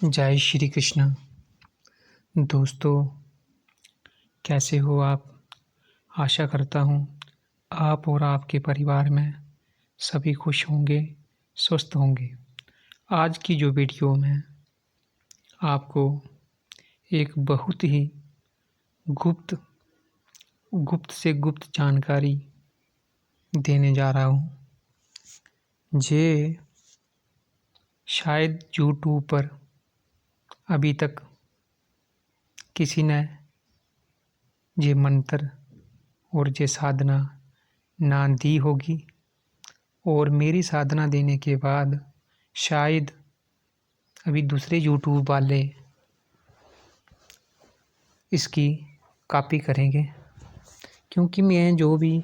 जय श्री कृष्ण। दोस्तों, कैसे हो आप? आशा करता हूँ आप और आपके परिवार में सभी खुश होंगे, स्वस्थ होंगे। आज की जो वीडियो में आपको एक बहुत ही गुप्त गुप्त से गुप्त जानकारी देने जा रहा हूँ। जे शायद यूट्यूब पर अभी तक किसी ने जे मंत्र और जे साधना ना दी होगी, और मेरी साधना देने के बाद शायद अभी दूसरे यूट्यूब वाले इसकी कॉपी करेंगे, क्योंकि मैं जो भी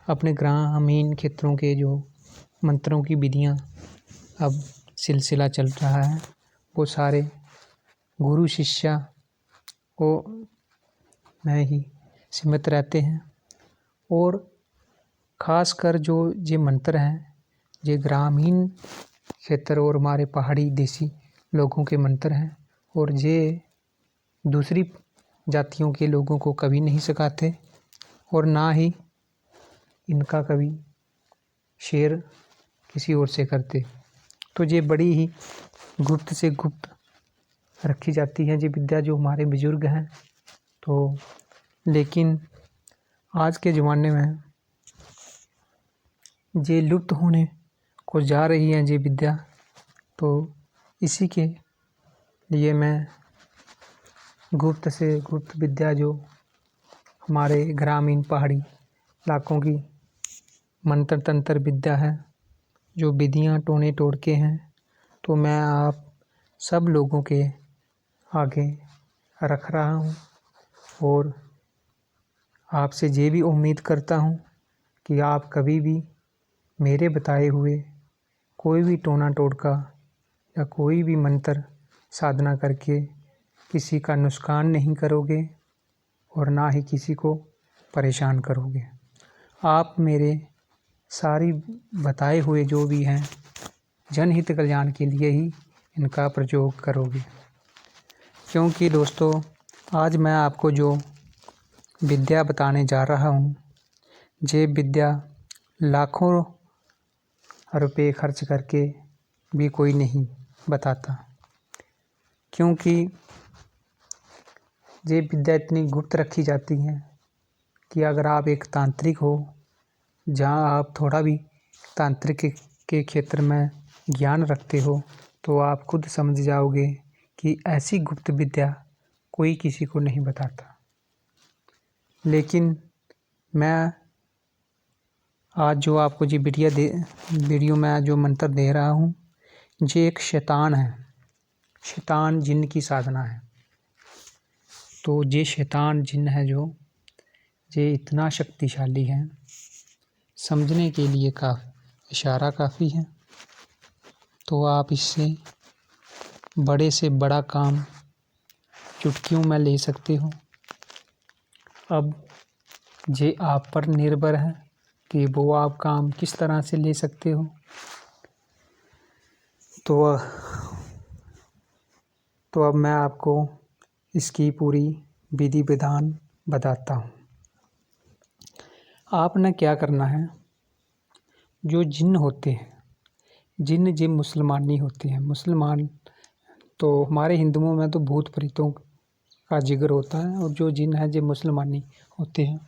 अपने ग्रामीण क्षेत्रों के जो मंत्रों की विधियाँ अब सिलसिला चल रहा है, वो सारे गुरु शिष्य को में ही सीमित रहते हैं। और ख़ासकर जो ये मंत्र हैं, ये ग्रामीण क्षेत्र और हमारे पहाड़ी देसी लोगों के मंत्र हैं, और ये दूसरी जातियों के लोगों को कभी नहीं सिखाते और ना ही इनका कभी शेयर किसी और से करते। तो ये बड़ी ही गुप्त से गुप्त रखी जाती है ये विद्या, जो हमारे बुजुर्ग हैं। तो लेकिन आज के ज़माने में ये लुप्त होने को जा रही है ये विद्या। तो इसी के लिए मैं गुप्त से गुप्त विद्या, जो हमारे ग्रामीण पहाड़ी इलाकों की मंत्र तंत्र विद्या है, जो विधियाँ टोने टोटके हैं, तो मैं आप सब लोगों के आगे रख रहा हूँ। और आपसे ये भी उम्मीद करता हूँ कि आप कभी भी मेरे बताए हुए कोई भी टोना टोटका या कोई भी मंत्र साधना करके किसी का नुकसान नहीं करोगे और ना ही किसी को परेशान करोगे। आप मेरे सारी बताए हुए जो भी हैं जनहित कल्याण के लिए ही इनका प्रयोग करोगे। क्योंकि दोस्तों, आज मैं आपको जो विद्या बताने जा रहा हूँ, ये विद्या लाखों रुपए खर्च करके भी कोई नहीं बताता, क्योंकि ये विद्या इतनी गुप्त रखी जाती है कि अगर आप एक तांत्रिक हो, जहाँ आप थोड़ा भी तांत्रिक के क्षेत्र में ज्ञान रखते हो, तो आप खुद समझ जाओगे कि ऐसी गुप्त विद्या कोई किसी को नहीं बताता। लेकिन मैं आज जो आपको ये वीडियो में जो मंत्र दे रहा हूँ, ये एक शैतान है, शैतान जिन्न की साधना है। तो ये शैतान जिन्न है जो ये इतना शक्तिशाली है, समझने के लिए इशारा काफ़ी है। तो आप इससे बड़े से बड़ा काम चुटकियों में ले सकते हो। अब ये आप पर निर्भर है कि वो आप काम किस तरह से ले सकते हो। तो अब मैं आपको इसकी पूरी विधि विधान बताता हूँ। आपने क्या करना है, जो जिन्न होते हैं, जिन्न मुसलमानी होते हैं। मुसलमान तो हमारे हिंदुओं में तो भूत प्रेतों का जिक्र होता है, और जो जिन्न है जो मुसलमानी होते हैं।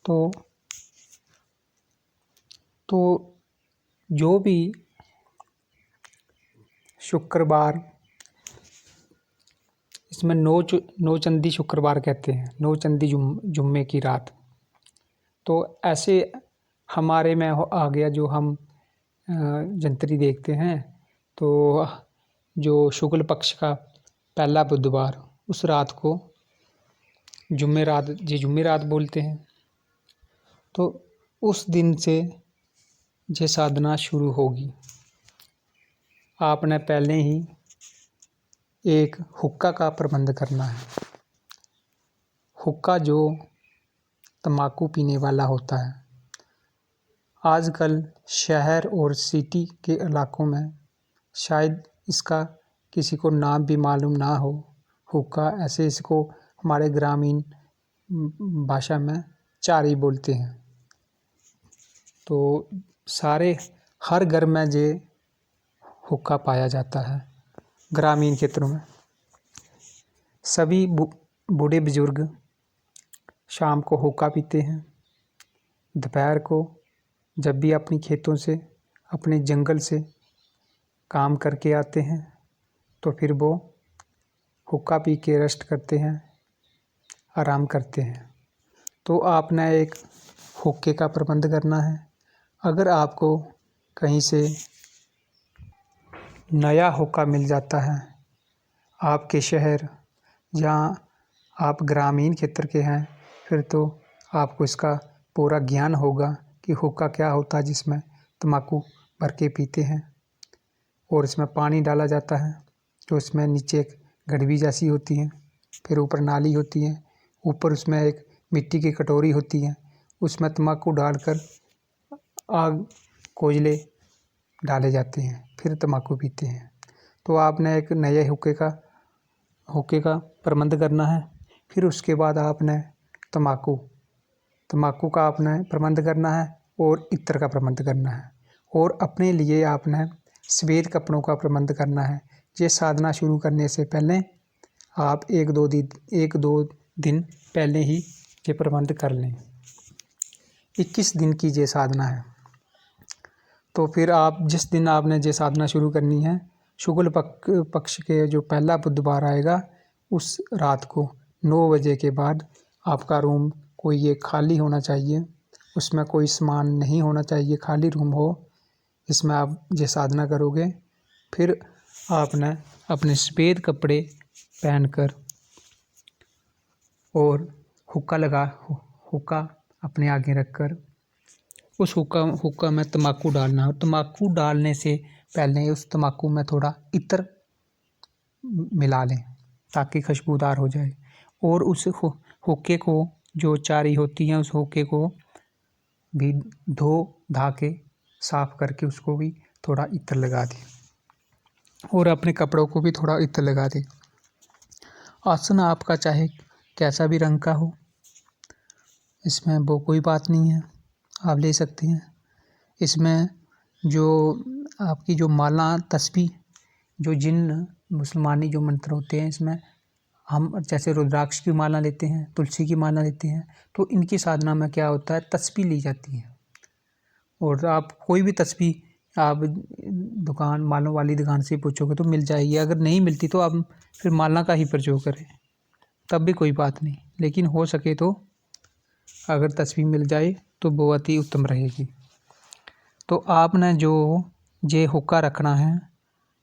तो जो भी शुक्रवार, इसमें नौ चंदी शुक्रवार कहते हैं, नौ चंदी जुम्मे की रात। तो ऐसे हमारे में आ गया, जो हम जंत्री देखते हैं, तो जो शुक्ल पक्ष का पहला बुधवार, उस रात को जुम्मेरात बोलते हैं। तो उस दिन से ये साधना शुरू होगी। आपने पहले ही एक हुक्का का प्रबंध करना है। हुक्का जो तंबाकू पीने वाला होता है, आजकल शहर और सिटी के इलाकों में शायद इसका किसी को नाम भी मालूम ना हो, हुक्का, ऐसे इसको हमारे ग्रामीण भाषा में चारी बोलते हैं। तो हर घर में ये हुक्का पाया जाता है ग्रामीण क्षेत्रों में। सभी बूढ़े बुजुर्ग शाम को हुक्का पीते हैं। दोपहर को जब भी अपनी खेतों से, अपने जंगल से काम करके आते हैं तो फिर वो हुक्का पी के रेस्ट करते हैं, आराम करते हैं। तो आपने एक हुक्के का प्रबंध करना है। अगर आपको कहीं से नया हुक्का मिल जाता है आपके शहर, जहाँ आप ग्रामीण क्षेत्र के हैं, फिर तो आपको इसका पूरा ज्ञान होगा कि हुक्का क्या होता है, जिसमें तम्बाकू भर के पीते हैं और इसमें पानी डाला जाता है। तो इसमें नीचे एक गड़वी जैसी होती है, फिर ऊपर नाली होती है, ऊपर उसमें एक मिट्टी की कटोरी होती है, उसमें तम्बाकू डालकर आग कोयले डाले जाते हैं, फिर तम्बाकू पीते हैं। तो आपने एक नए हुक्के का प्रबंध करना है। फिर उसके बाद आपने तम्बाकू का आपने प्रबंध करना है और इत्र का प्रबंध करना है। और अपने लिए आपने सफ़ेद कपड़ों का प्रबंध करना है। ये साधना शुरू करने से पहले आप एक दो दिन पहले ही ये प्रबंध कर लें। 21 दिन की ये साधना है। तो फिर आप जिस दिन आपने ये साधना शुरू करनी है, शुक्ल पक्ष के जो पहला बुधवार आएगा, उस रात को 9 बजे के बाद आपका रूम कोई ये खाली होना चाहिए, उसमें कोई सामान नहीं होना चाहिए, खाली रूम हो, इसमें आप ये साधना करोगे। फिर आपने अपने सफ़ेद कपड़े पहनकर और हुक्का अपने आगे रखकर उस हुक्का में तम्बाकू डालना है। तम्बाकू डालने से पहले उस तम्बाकू में थोड़ा इत्र मिला लें ताकि खुशबूदार हो जाए। और उस हुक्के को, जो चारी होती है, उस हुक्के को भी धा के साफ करके उसको भी थोड़ा इत्र लगा दें और अपने कपड़ों को भी थोड़ा इत्र लगा दें। आसन आपका चाहे कैसा भी रंग का हो, इसमें वो कोई बात नहीं है, आप ले सकते हैं। इसमें जो आपकी जो माला तस्बीह, जो जिन मुसलमानी जो मंत्र होते हैं, इसमें हम जैसे रुद्राक्ष की माला लेते हैं, तुलसी की माला लेते हैं, तो इनकी साधना में क्या होता है, तस्बीह ली जाती है। और आप कोई भी तस्बीह आप मालों वाली दुकान से पूछोगे तो मिल जाएगी। अगर नहीं मिलती तो आप फिर माला का ही प्रयोग करें, तब भी कोई बात नहीं। लेकिन हो सके तो अगर तस्बीह मिल जाए तो बहुत ही उत्तम रहेगी। तो आपने जो ये हुक्का रखना है,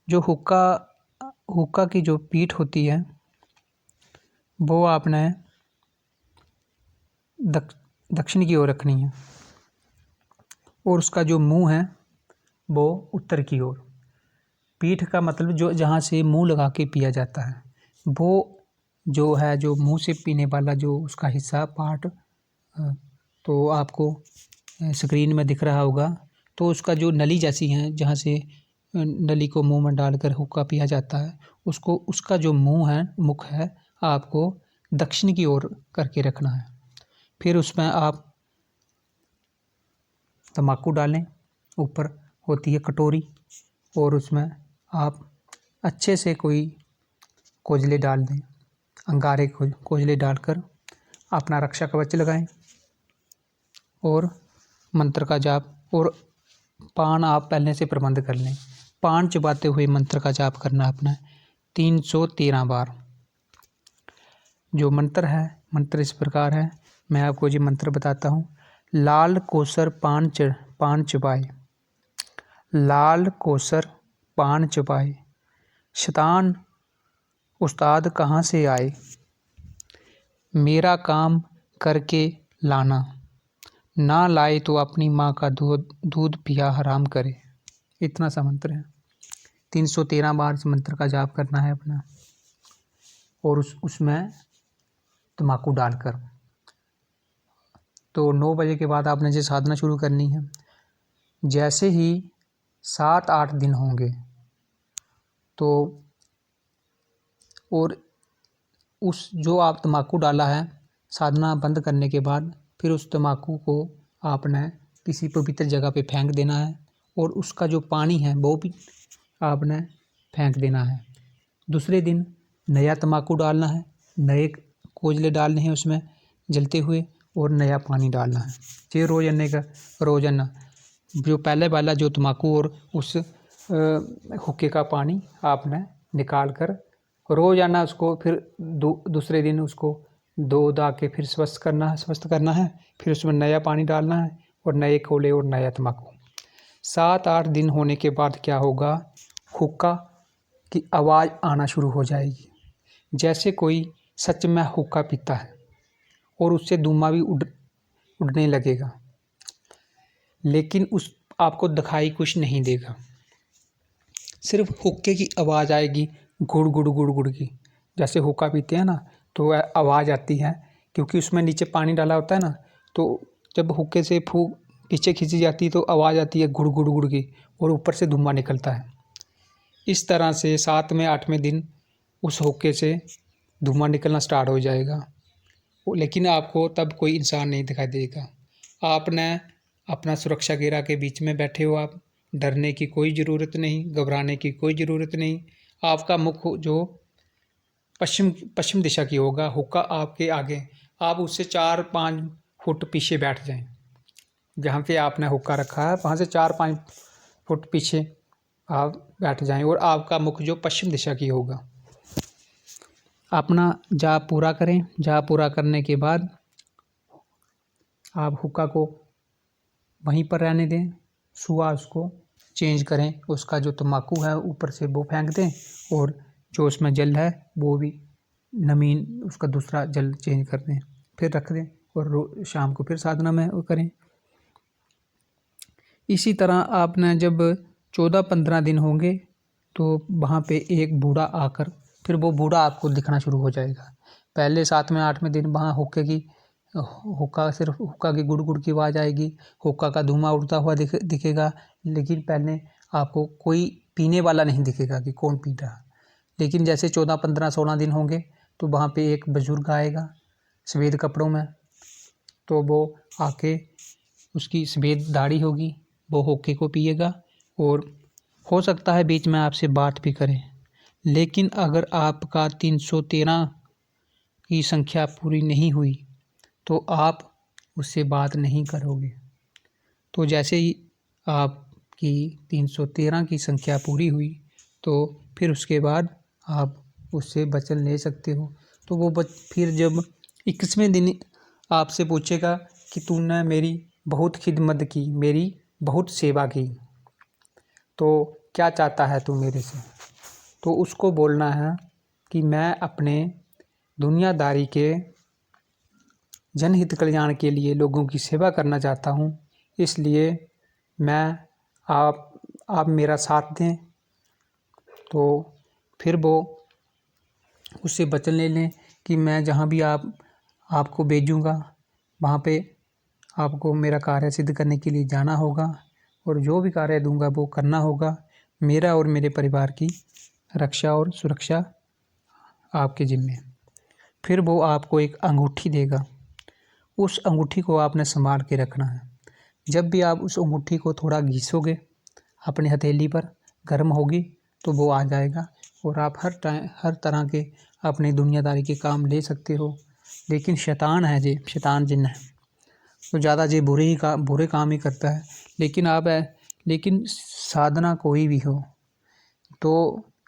जो हुक्का की जो पीठ होती है वो आपने दक्षिण की ओर रखनी है और उसका जो मुंह है वो उत्तर की ओर। पीठ का मतलब जो जहाँ से मुंह लगा के पिया जाता है, वो जो है, जो मुंह से पीने वाला जो उसका हिस्सा पार्ट, तो आपको स्क्रीन में दिख रहा होगा। तो उसका जो नली जैसी है, जहाँ से नली को मुंह में डालकर हुक्का पिया जाता है, उसका जो मुख है, आपको दक्षिण की ओर करके रखना है। फिर उसमें आप तम्बाकू डालें, ऊपर होती है कटोरी, और उसमें आप अच्छे से कोई कोजले डाल दें, अंगारे कोजले डालकर अपना रक्षा कवच लगाएं और मंत्र का जाप। और पान आप पहले से प्रबंध कर लें। पान चबाते हुए मंत्र का जाप करना अपना 313 बार। जो मंत्र इस प्रकार है, मैं आपको ये मंत्र बताता हूँ। लाल कोसर पान चबाए, लाल कोसर पान चबाए, शैतान उस्ताद कहाँ से आए, मेरा काम करके लाना, ना लाए तो अपनी माँ का दूध पिया हराम करे। इतना सा मंत्र है। 313 बार इस मंत्र का जाप करना है अपना, और उसमें तम्बाकू डालकर। तो 9 बजे के बाद आपने ये साधना शुरू करनी है। जैसे ही 7-8 दिन होंगे तो और उस जो आप तम्बाकू डाला है साधना बंद करने के बाद फिर उस तम्बाकू को आपने किसी पवित्र जगह पे फेंक देना है और उसका जो पानी है वो भी आपने फेंक देना है। दूसरे दिन नया तम्बाकू डालना है, नए कोयले डालने हैं उसमें जलते हुए और नया पानी डालना है। ये रोजाना जो पहले वाला जो तम्बाकू और उस हुक्के का पानी आपने निकाल कर रोजाना उसको फिर दूसरे दिन उसको धो धा के फिर स्वस्थ करना है। फिर उसमें नया पानी डालना है और नए कोयले और नया तम्बाकू। 7-8 दिन होने के बाद क्या होगा, हुक्का की आवाज़ आना शुरू हो जाएगी, जैसे कोई सच में हुक्का पीता है और उससे धुआं भी उड़ने लगेगा, लेकिन उस आपको दिखाई कुछ नहीं देगा, सिर्फ हुक्के की आवाज़ आएगी, गुड़ गुड़ गुड़ गुड़ की। जैसे हुक्का पीते हैं ना तो आवाज़ आती है, क्योंकि उसमें नीचे पानी डाला होता है ना, तो जब हुक्के से फूंक पीछे खींची जाती है तो आवाज़ आती है गुड़ गुड़ गुड़ की और ऊपर से धुआं निकलता है। इस तरह से 7वें 8वें दिन उस हुक्के से धुआं निकलना स्टार्ट हो जाएगा, लेकिन आपको तब कोई इंसान नहीं दिखाई देगा। आपने अपना सुरक्षा घेरा के बीच में बैठे हो, आप डरने की कोई ज़रूरत नहीं, घबराने की कोई ज़रूरत नहीं। आपका मुख जो पश्चिम दिशा की होगा, हुक्का आपके आगे, आप उससे 4-5 फुट पीछे बैठ जाएं। जहाँ पे आपने हुक्का रखा है वहाँ से 4-5 फुट पीछे आप बैठ जाएं और आपका मुख जो पश्चिम दिशा की होगा। अपना जाप पूरा करें। जाप पूरा करने के बाद आप हुक्का को वहीं पर रहने दें। सुबह उसको चेंज करें, उसका जो तम्बाकू है ऊपर से वो फेंक दें और जो उसमें जल है वो भी नमीन उसका दूसरा जल चेंज कर दें, फिर रख दें और शाम को फिर साधना में वो करें। इसी तरह आपने जब 14-15 दिन होंगे तो वहाँ पे एक बूढ़ा आकर फिर वो बूढ़ा आपको दिखना शुरू हो जाएगा। पहले 7वें 8वें दिन वहाँ सिर्फ हुक्का की गुड़ गुड़ की आवाज़ आएगी, हुक्का का धुआं उड़ता हुआ दिखेगा, लेकिन पहले आपको कोई पीने वाला नहीं दिखेगा कि कौन पी रहा। लेकिन जैसे 14, 15, 16 दिन होंगे तो वहाँ पे एक बुजुर्ग आएगा सफ़ेद कपड़ों में, तो वो आके उसकी सफ़ेद दाढ़ी होगी, वो हुक्के को पिएगा और हो सकता है बीच में आपसे बात भी करे। लेकिन अगर आपका 313 की संख्या पूरी नहीं हुई तो आप उससे बात नहीं करोगे। तो जैसे ही आपकी 313 की संख्या पूरी हुई तो फिर उसके बाद आप उससे वचन ले सकते हो। तो वो फिर जब 21वें दिन आपसे पूछेगा कि तूने मेरी बहुत खिदमत की, मेरी बहुत सेवा की, तो क्या चाहता है तू मेरे से? तो उसको बोलना है कि मैं अपने दुनियादारी के जनहित कल्याण के लिए लोगों की सेवा करना चाहता हूँ, इसलिए मैं आप मेरा साथ दें। तो फिर वो उससे वचन ले लें कि मैं जहाँ भी आपको भेजूँगा वहाँ पे आपको मेरा कार्य सिद्ध करने के लिए जाना होगा और जो भी कार्य दूंगा वो करना होगा। मेरा और मेरे परिवार की रक्षा और सुरक्षा आपके जिम्मे। फिर वो आपको एक अंगूठी देगा, उस अंगूठी को आपने संभाल के रखना है। जब भी आप उस अंगूठी को थोड़ा घिसोगे अपनी हथेली पर, गर्म होगी तो वो आ जाएगा और आप हर तरह के अपनी दुनियादारी के काम ले सकते हो। लेकिन शैतान है जी, शैतान जिन्न है, तो ज़्यादा जी बुरे काम ही करता है। लेकिन साधना कोई भी हो तो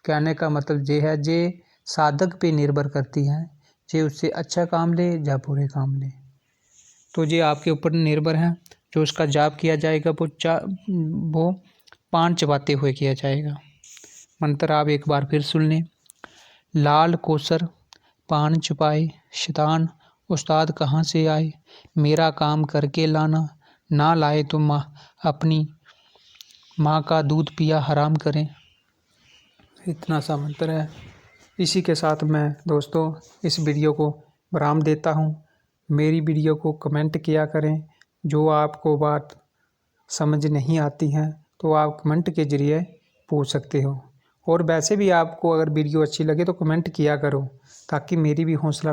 कहने का मतलब ये है, जे साधक पे निर्भर करती है, जे उससे अच्छा काम ले या बुरे काम ले, तो ये आपके ऊपर निर्भर है। जो उसका जाप किया जाएगा वो पान चबाते हुए किया जाएगा। मंत्र आप एक बार फिर सुन लें। लाल कोसर पान चुपाए, शैतान उस्ताद कहाँ से आए, मेरा काम करके लाना, ना लाए तो अपनी माँ का दूध पिया हराम करें। इतना सा मंत्र है। इसी के साथ मैं दोस्तों इस वीडियो को विराम देता हूँ। मेरी वीडियो को कमेंट किया करें। जो आपको बात समझ नहीं आती है तो आप कमेंट के ज़रिए पूछ सकते हो और वैसे भी आपको अगर वीडियो अच्छी लगे तो कमेंट किया करो, ताकि मेरी भी हौसला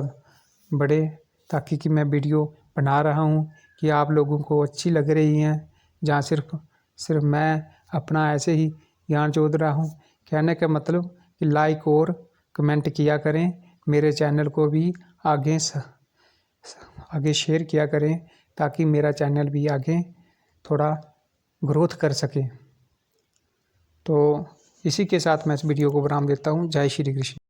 बढ़े, ताकि कि मैं वीडियो बना रहा हूँ कि आप लोगों को अच्छी लग रही हैं। जहाँ सिर्फ मैं अपना ऐसे ही ज्ञान चोद रहा हूँ। कहने का मतलब कि लाइक और कमेंट किया करें, मेरे चैनल को भी आगे शेयर किया करें, ताकि मेरा चैनल भी आगे थोड़ा ग्रोथ कर सके। तो इसी के साथ मैं इस वीडियो को विराम देता हूँ। जय श्री कृष्ण।